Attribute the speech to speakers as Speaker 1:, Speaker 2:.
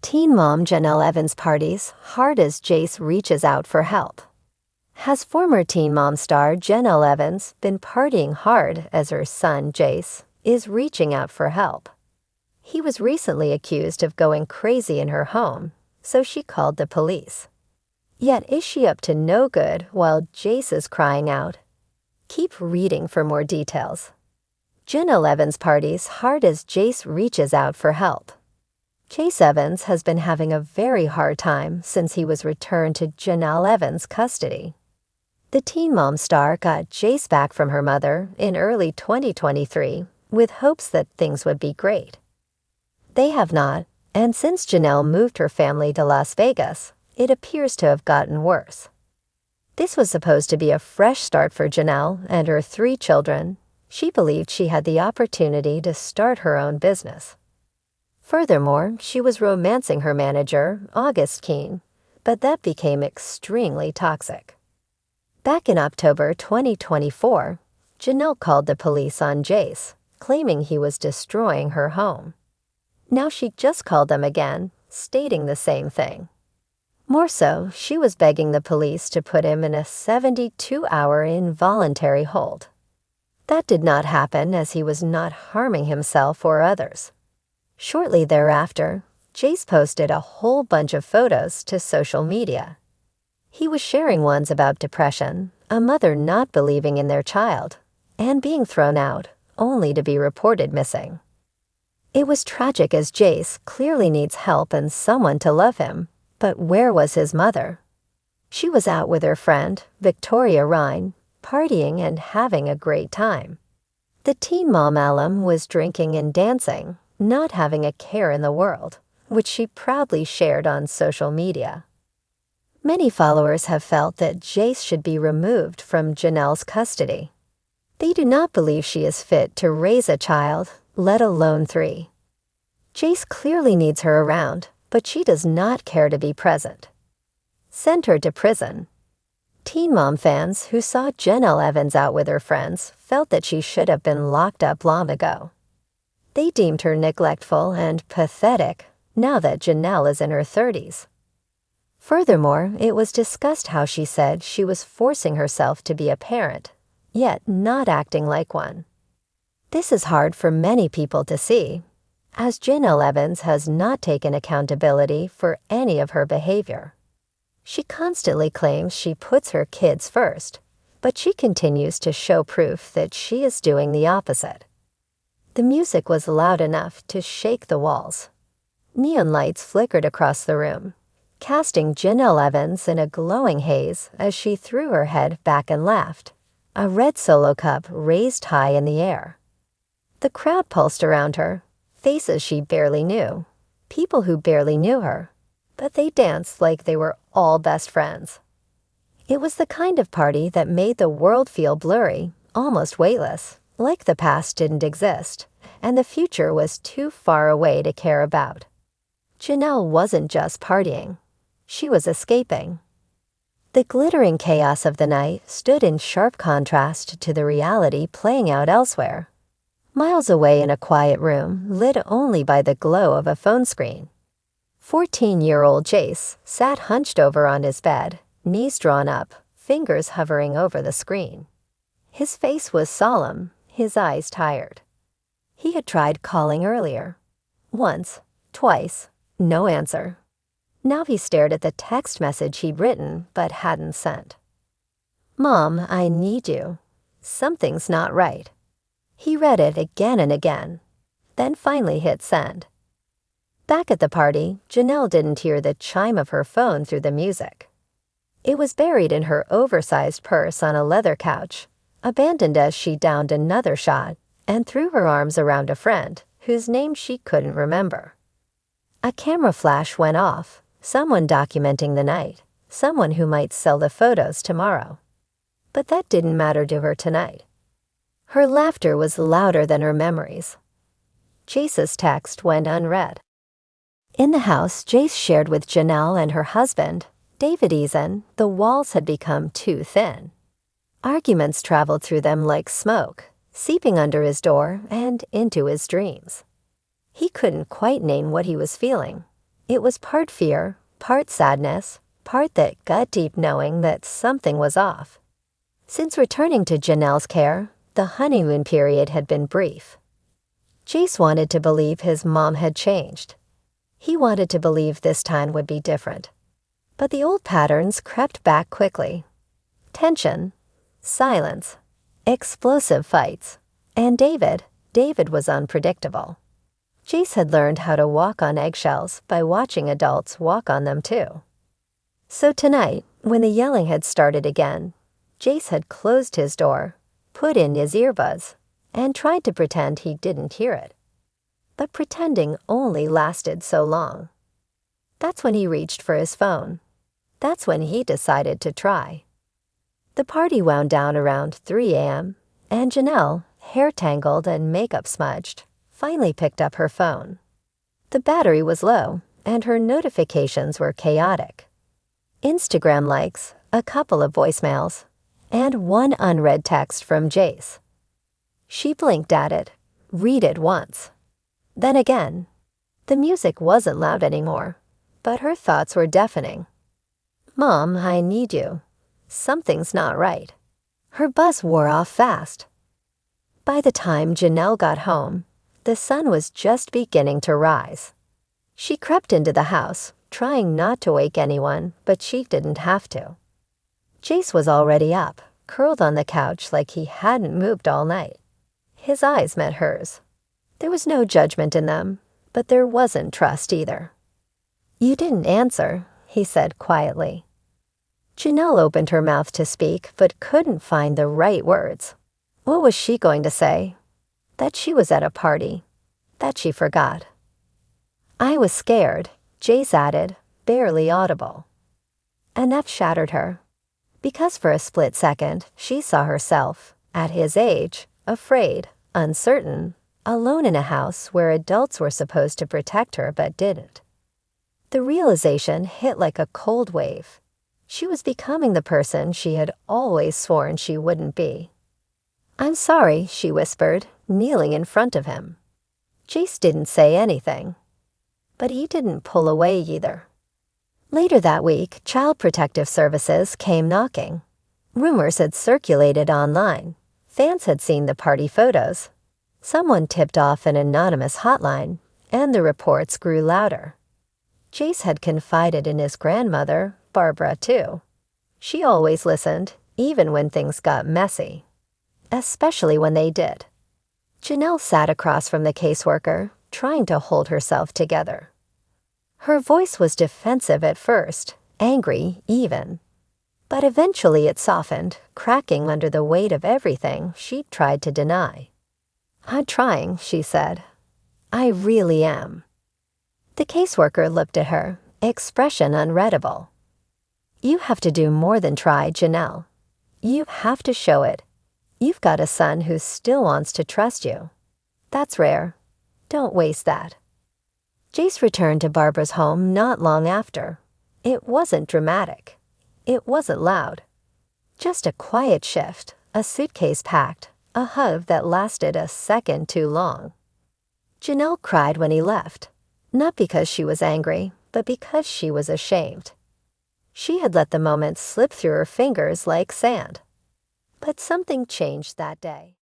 Speaker 1: Teen mom Jenelle Evans parties hard as Jace reaches out for help. Has former Teen Mom star Jenelle Evans been partying hard as her son, Jace, is reaching out for help? He was recently accused of going crazy in her home, so she called the police. Yet is she up to no good while Jace is crying out? Keep reading for more details. Jenelle Evans parties hard as Jace reaches out for help. Jace Evans has been having a very hard time since he was returned to Jenelle Evans' custody. The Teen Mom star got Jace back from her mother in early 2023 with hopes that things would be great. They have not, and since Jenelle moved her family to Las Vegas, it appears to have gotten worse. This was supposed to be a fresh start for Jenelle and her 3 children. She believed she had the opportunity to start her own business. Furthermore, she was romancing her manager, August Keene, but that became extremely toxic. Back in October 2024, Jenelle called the police on Jace, claiming he was destroying her home. Now she just called them again, stating the same thing. More so, she was begging the police to put him in a 72-hour involuntary hold. That did not happen as he was not harming himself or others. Shortly thereafter, Jace posted a whole bunch of photos to social media. He was sharing ones about depression, a mother not believing in their child, and being thrown out, only to be reported missing. It was tragic as Jace clearly needs help and someone to love him, but where was his mother? She was out with her friend, Victoria Rhine, partying and having a great time. The Teen Mom alum was drinking and dancing, not having a care in the world, which she proudly shared on social media. Many followers have felt that Jace should be removed from Jenelle's custody. They do not believe she is fit to raise a child, let alone 3. Jace clearly needs her around, but she does not care to be present. Send her to prison. Teen Mom fans who saw Jenelle Evans out with her friends felt that she should have been locked up long ago. They deemed her neglectful and pathetic now that Jenelle is in her 30s. Furthermore, it was discussed how she said she was forcing herself to be a parent, yet not acting like one. This is hard for many people to see, as Jenelle Evans has not taken accountability for any of her behavior. She constantly claims she puts her kids first, but she continues to show proof that she is doing the opposite. The music was loud enough to shake the walls. Neon lights flickered across the room, casting Jenelle Evans in a glowing haze as she threw her head back and laughed, a red Solo cup raised high in the air. The crowd pulsed around her, faces she barely knew, people who barely knew her, but they danced like they were all best friends. It was the kind of party that made the world feel blurry, almost weightless, like the past didn't exist, and the future was too far away to care about. Jenelle wasn't just partying. She was escaping. The glittering chaos of the night stood in sharp contrast to the reality playing out elsewhere. Miles away in a quiet room, lit only by the glow of a phone screen, 14-year-old Jace sat hunched over on his bed, knees drawn up, fingers hovering over the screen. His face was solemn, his eyes tired. He had tried calling earlier. Once, twice, no answer. Now he stared at the text message he'd written but hadn't sent. "Mom, I need you. Something's not right." He read it again and again, then finally hit send. Back at the party, Jenelle didn't hear the chime of her phone through the music. It was buried in her oversized purse on a leather couch, abandoned as she downed another shot and threw her arms around a friend whose name she couldn't remember. A camera flash went off, someone documenting the night, someone who might sell the photos tomorrow. But that didn't matter to her tonight. Her laughter was louder than her memories. Jace's text went unread. In the house Jace shared with Jenelle and her husband, David Eason, the walls had become too thin. Arguments traveled through them like smoke, seeping under his door and into his dreams. He couldn't quite name what he was feeling, It was part fear, part sadness, part that gut-deep knowing that something was off. Since returning to Jenelle's care, the honeymoon period had been brief. Jace wanted to believe his mom had changed. He wanted to believe this time would be different. But the old patterns crept back quickly. Tension, silence, explosive fights, and David was unpredictable. Jace had learned how to walk on eggshells by watching adults walk on them too. So tonight, when the yelling had started again, Jace had closed his door, put in his earbuds, and tried to pretend he didn't hear it. But pretending only lasted so long. That's when he reached for his phone. That's when he decided to try. The party wound down around 3 a.m., and Jenelle, hair tangled and makeup smudged, finally picked up her phone. The battery was low, and her notifications were chaotic. Instagram likes, a couple of voicemails, and one unread text from Jace. She blinked at it, read it once. Then again. The music wasn't loud anymore, but her thoughts were deafening. Mom, I need you. Something's not right. Her buzz wore off fast. By the time Jenelle got home, the sun was just beginning to rise. She crept into the house, trying not to wake anyone, but she didn't have to. Jace was already up, curled on the couch like he hadn't moved all night. His eyes met hers. There was no judgment in them, but there wasn't trust either. You didn't answer, he said quietly. Jenelle opened her mouth to speak, but couldn't find the right words. What was she going to say? That she was at a party. That she forgot. I was scared, Jace added, barely audible. And that shattered her. Because for a split second, she saw herself, at his age, afraid, uncertain, alone in a house where adults were supposed to protect her but didn't. The realization hit like a cold wave. She was becoming the person she had always sworn she wouldn't be. I'm sorry, she whispered, kneeling in front of him. Jace didn't say anything. But he didn't pull away either. Later that week, Child Protective Services came knocking. Rumors had circulated online. Fans had seen the party photos. Someone tipped off an anonymous hotline, and the reports grew louder. Jace had confided in his grandmother, Barbara, too. She always listened, even when things got messy. Especially when they did. Jenelle sat across from the caseworker, trying to hold herself together. Her voice was defensive at first, angry even. But eventually it softened, cracking under the weight of everything she'd tried to deny. I'm trying, she said. I really am. The caseworker looked at her, expression unreadable. You have to do more than try, Jenelle. You have to show it. You've got a son who still wants to trust you. That's rare. Don't waste that. Jace returned to Barbara's home not long after. It wasn't dramatic. It wasn't loud. Just a quiet shift, a suitcase packed, a hug that lasted a second too long. Jenelle cried when he left, not because she was angry, but because she was ashamed. She had let the moment slip through her fingers like sand. But something changed that day.